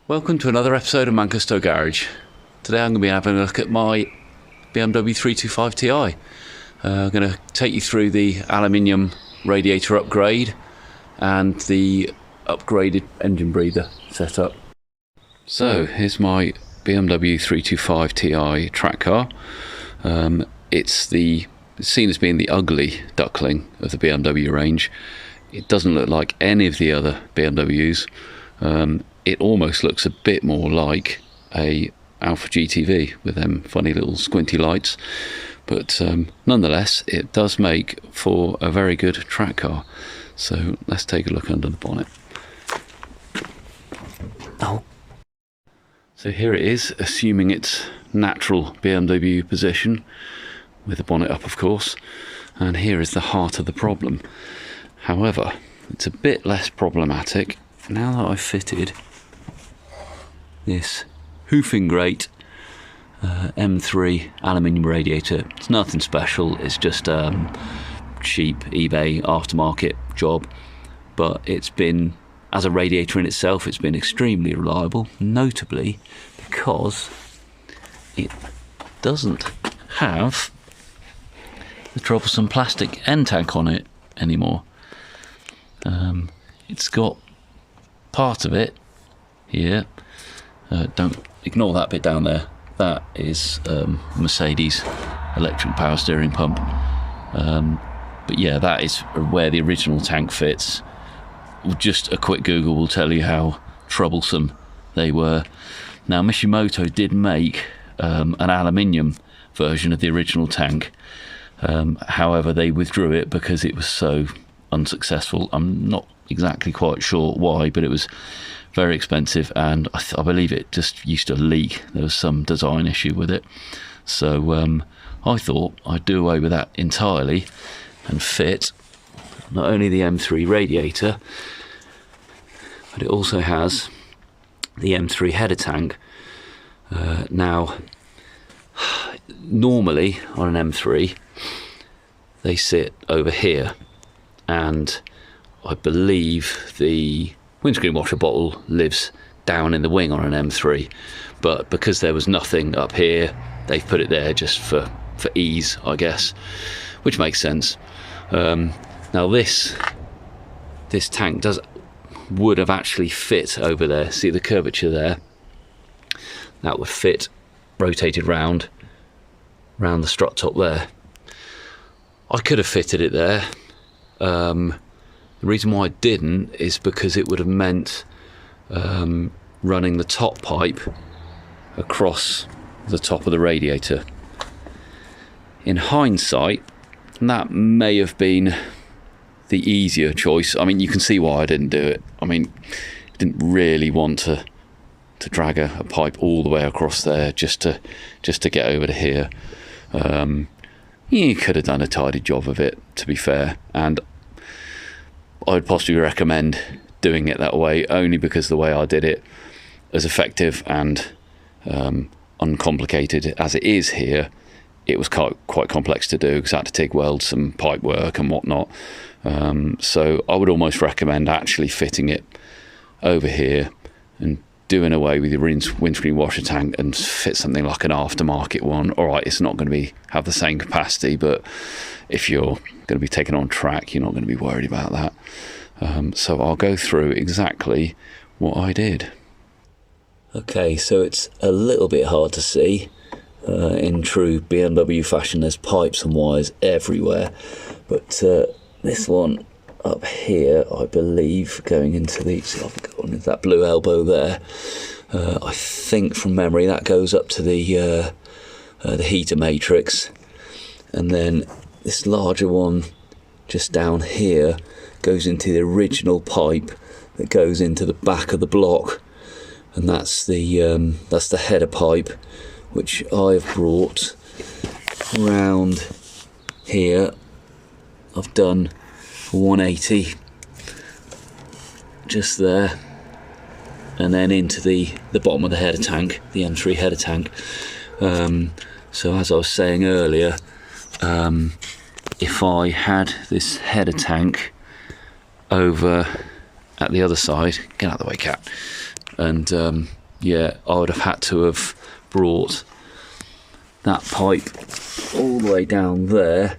Welcome to another episode of Manchester Garage. Today I'm going to be having a look at my BMW 325 Ti. I'm going to take you through the aluminium radiator upgrade and the upgraded engine breather setup. So here's my BMW 325 Ti track car. It's seen as being the ugly duckling of the BMW range. It doesn't look like any of the other BMWs. It almost looks a bit more like a Alpha GTV with them funny little squinty lights, but nonetheless it does make for a very good track car. So let's take a look under the bonnet. So here it is, assuming its natural BMW position, with the bonnet up of course, and here is the heart of the problem. However, it's a bit less problematic now that I've fitted this hoofing great M3 aluminium radiator. It's nothing special, it's just cheap eBay aftermarket job, but it's been, as a radiator in itself, it's been extremely reliable, notably because it doesn't have the troublesome plastic end tank on it anymore. It's got part of it here. Don't ignore that bit down there. That is Mercedes electric power steering pump. But yeah, that is where the original tank fits. Just a quick Google will tell you how troublesome they were. Now, Mishimoto did make an aluminium version of the original tank. However, they withdrew it because it was so unsuccessful. I'm not exactly quite sure why, but it was very expensive, and I believe it just used to leak. There was some design issue with it, so I thought I'd do away with that entirely and fit not only the M3 radiator, but it also has the M3 header tank. Now, normally on an M3 they sit over here, and I believe the windscreen washer bottle lives down in the wing on an M3, but because there was nothing up here, they've put it there just for ease, I guess, which makes sense. Now this tank would have actually fit over there. See the curvature there? That would fit, rotated round the strut top there. I could have fitted it there. The reason why I didn't is because it would have meant running the top pipe across the top of the radiator. In hindsight, that may have been the easier choice. I mean, you can see why I didn't do it. I mean, I didn't really want to drag a pipe all the way across there just to get over to here. You could have done a tidy job of it, to be fair, and I'd possibly recommend doing it that way, only because the way I did it, as effective and uncomplicated as it is here, it was quite complex to do because I had to TIG weld some pipe work and whatnot. So I would almost recommend actually fitting it over here and doing away with your windscreen washer tank and fit something like an aftermarket one. All right, it's not going to have the same capacity, but if you're going to be taken on track, you're not going to be worried about that. So I'll go through exactly what I did. Okay, so it's a little bit hard to see. In true BMW fashion, there's pipes and wires everywhere, but this one up here, I believe, going into that blue elbow there, I think from memory that goes up to the heater matrix, and then this larger one just down here goes into the original pipe that goes into the back of the block, and that's the header pipe, which I've brought round here. I've done 180 just there, and then into the bottom of the header tank, the M3 header tank. So as I was saying earlier, if I had this header tank over at the other side, get out of the way, cat, and yeah, I would have had to have brought that pipe all the way down there,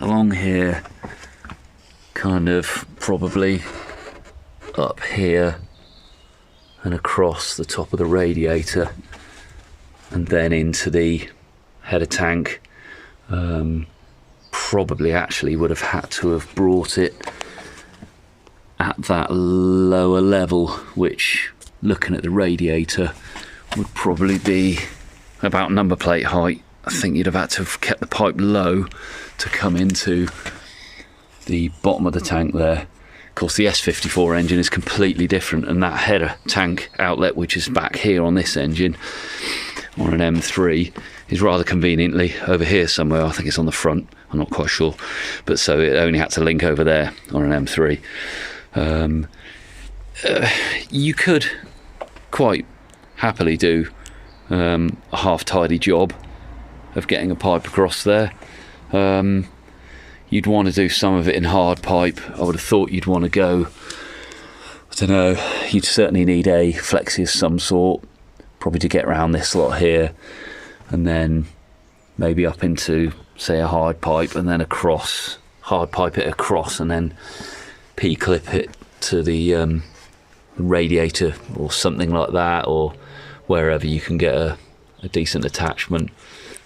along here, kind of probably up here and across the top of the radiator, and then into the header tank. Probably actually would have had to have brought it at that lower level, which, looking at the radiator, would probably be about number plate height. I think you'd have had to have kept the pipe low to come into the bottom of the tank there. Of course, the S54 engine is completely different, and that header tank outlet, which is back here on this engine, on an M3, is rather conveniently over here somewhere. I think it's on the front, I'm not quite sure, but so it only had to link over there on an M3. You could quite happily do a half tidy job of getting a pipe across there. You'd want to do some of it in hard pipe. I would have thought you'd want to go, I don't know, you'd certainly need a flexi of some sort, probably to get around this lot here, and then maybe up into, say, a hard pipe, and then across, hard pipe it across, and then P-clip it to the radiator or something like that, or wherever you can get a decent attachment.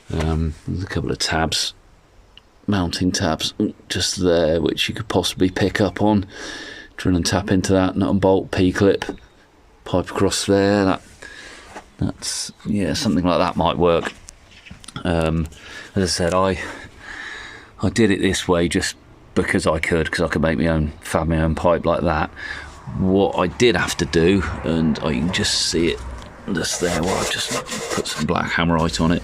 There's a couple of tabs, mounting tabs just there, which you could possibly pick up on, drill and tap into that, nut and bolt, P-clip, pipe across there. That's, yeah, something like that might work. As I said, I did it this way just because I could make my own, fab my own pipe like that. What I did have to do, and I can just see it just there, well, I've just put some black hammerite on it.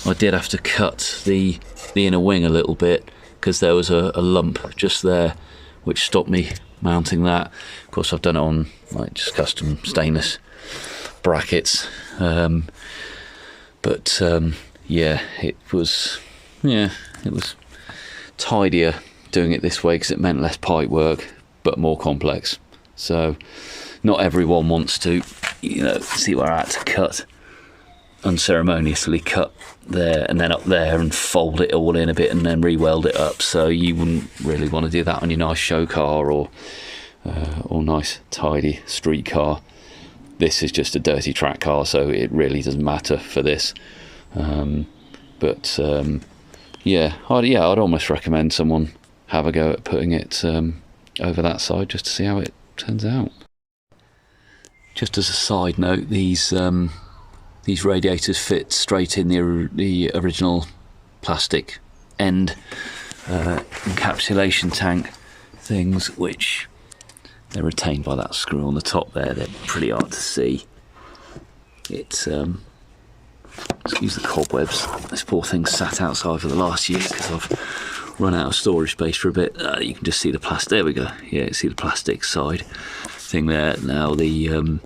I did have to cut the inner wing a little bit, because there was a lump just there which stopped me mounting that. Of course, I've done it on like just custom stainless brackets, but yeah, it was tidier doing it this way, because it meant less pipe work but more complex. So not everyone wants to, see where I had to cut, unceremoniously cut there and then up there and fold it all in a bit and then re-weld it up. So you wouldn't really want to do that on your nice show car or nice tidy street car. This is just a dirty track car, so it really doesn't matter for this. Yeah, I'd almost recommend someone have a go at putting it over that side just to see how it turns out. Just as a side note, these radiators fit straight in the original plastic end encapsulation tank things, which they're retained by that screw on the top there. They're pretty hard to see. It's excuse the cobwebs. This poor thing sat outside for the last year because I've run out of storage space for a bit. You can just see the plastic. There we go. Yeah, see the plastic side thing there. Now the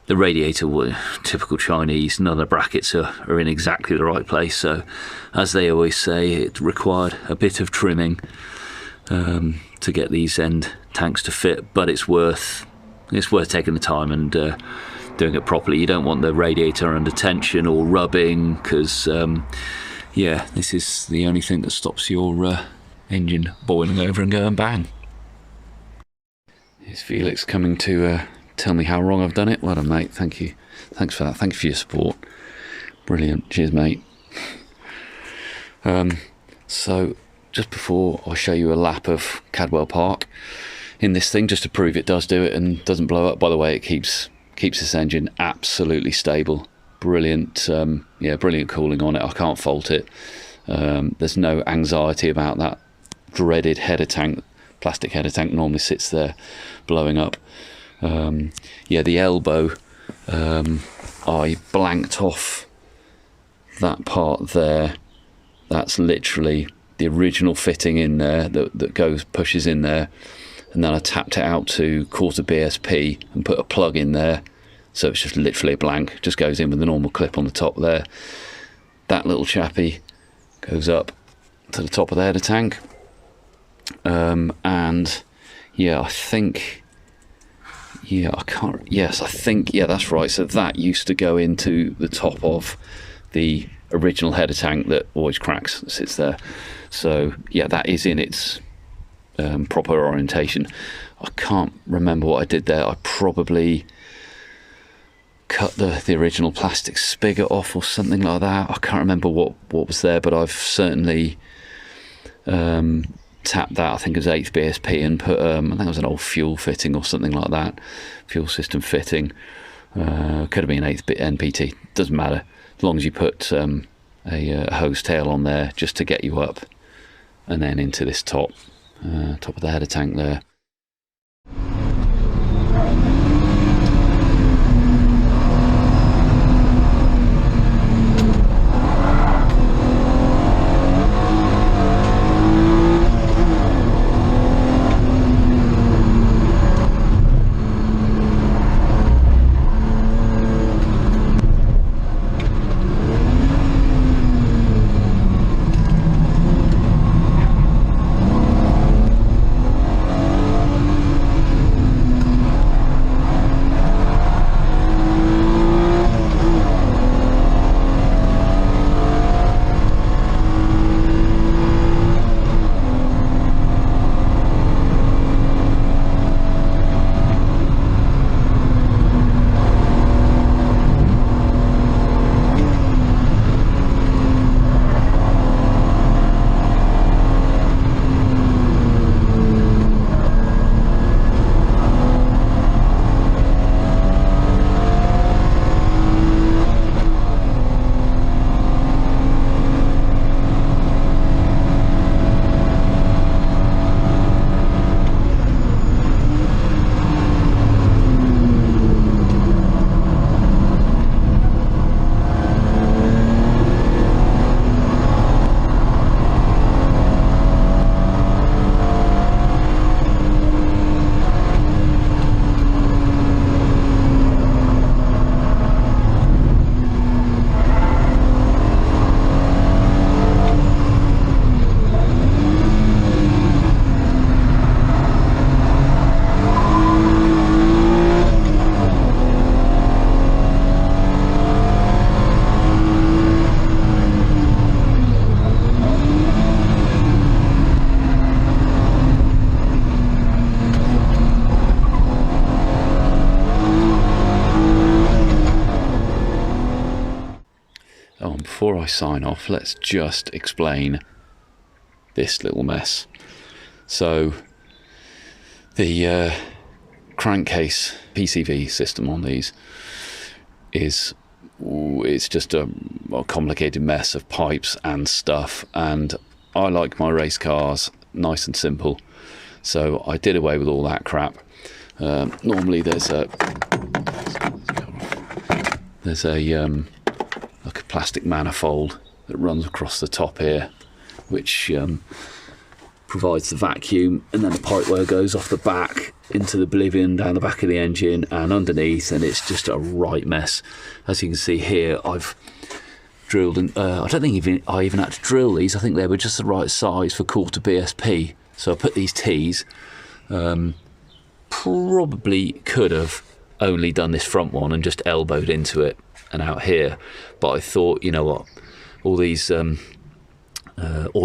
radiator, typical Chinese, none of the brackets are in exactly the right place. So, as they always say, it required a bit of trimming to get these end tanks to fit. But it's worth taking the time and doing it properly. You don't want the radiator under tension or rubbing, because this is the only thing that stops your engine boiling over and going bang. Here's Felix coming to tell me how wrong I've done it. Well done, mate. Thank you. Thanks for that. Thank you for your support. Brilliant. Cheers, mate. So just before I show you a lap of Cadwell Park in this thing, just to prove it does do it and doesn't blow up. By the way, it keeps this engine absolutely stable. Brilliant. Brilliant cooling on it. I can't fault it. There's no anxiety about that dreaded header tank. Plastic header tank normally sits there blowing up. The elbow, I blanked off that part there. That's literally the original fitting in there that pushes in there, and then I tapped it out to 1/4 BSP and put a plug in there, so it's just literally a blank, just goes in with a normal clip on the top there. That little chappy goes up to the top of the header tank, I think Yeah, I can't. Yes, I think. Yeah, that's right. So that used to go into the top of the original header tank that always cracks, that sits there. So yeah, that is in its proper orientation. I can't remember what I did there. I probably cut the original plastic spigot off or something like that. I can't remember what was there, but I've certainly tapped that. I think it was 8th BSP and put I think it was an old fuel fitting or something like that, fuel system fitting. Could have been 8th NPT, doesn't matter, as long as you put a hose tail on there just to get you up and then into this top of the header tank there. Before I sign off, let's just explain this little mess. So the crankcase PCV system on these it's just a complicated mess of pipes and stuff, and I like my race cars nice and simple, so I did away with all that crap. Normally there's a like a plastic manifold that runs across the top here, which provides the vacuum, and then the pipe goes off the back into the oblivion down the back of the engine and underneath, and it's just a right mess. As you can see here, I've drilled, and I don't think I even had to drill these. I think they were just the right size for 1/4 BSP. So I put these T's. Probably could have only done this front one and just elbowed into it and out here, but I thought, you know what, all these oil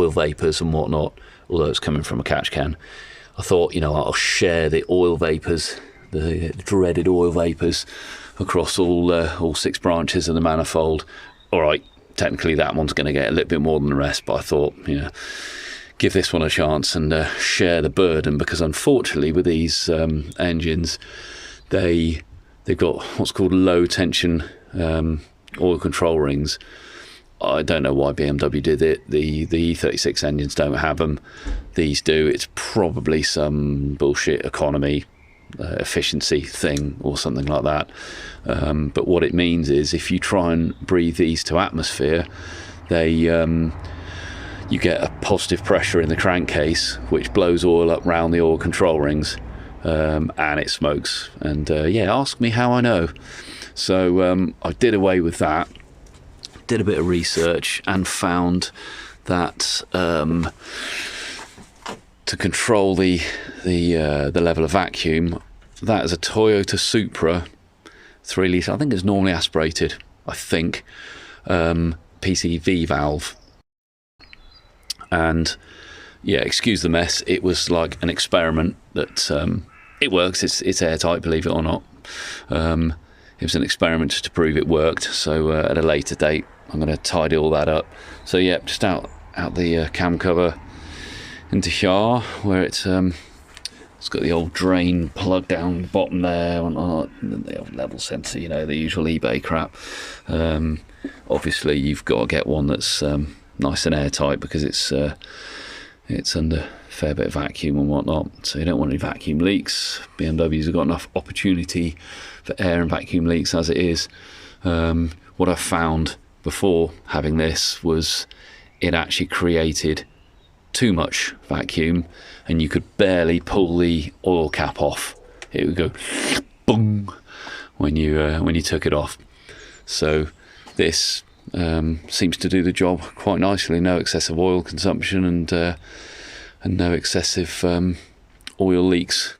vapours and whatnot, although it's coming from a catch can, I thought, you know, I'll share the oil vapours, the dreaded oil vapours, across all 6 branches of the manifold. All right, technically that one's going to get a little bit more than the rest, but I thought, you know, give this one a chance and share the burden, because unfortunately with these engines, they've got what's called low tension oil control rings. I don't know why BMW did it. The e46 engines don't have them. These do. It's probably some bullshit economy efficiency thing or something like that. But what it means is if you try and breathe these to atmosphere, they you get a positive pressure in the crankcase, which blows oil up round the oil control rings, and it smokes. And yeah, ask me how I know. So I did away with that, did a bit of research, and found that to control the level of vacuum, that is a Toyota Supra 3 litre. I think it's normally aspirated, I think. PCV valve. And yeah, excuse the mess, it was like an experiment that it works, it's airtight, believe it or not. It was an experiment just to prove it worked, so at a later date I'm going to tidy all that up. So yeah, just out the cam cover into Shah, where it's got the old drain plug down the bottom there, and the old level sensor, you know, the usual eBay crap. Obviously you've got to get one that's nice and airtight, because it's under a fair bit of vacuum and whatnot, so you don't want any vacuum leaks. BMWs have got enough opportunity for air and vacuum leaks as it is. What I found before having this was it actually created too much vacuum, and you could barely pull the oil cap off. It would go boom when you took it off. So this seems to do the job quite nicely. No excessive oil consumption, and no excessive oil leaks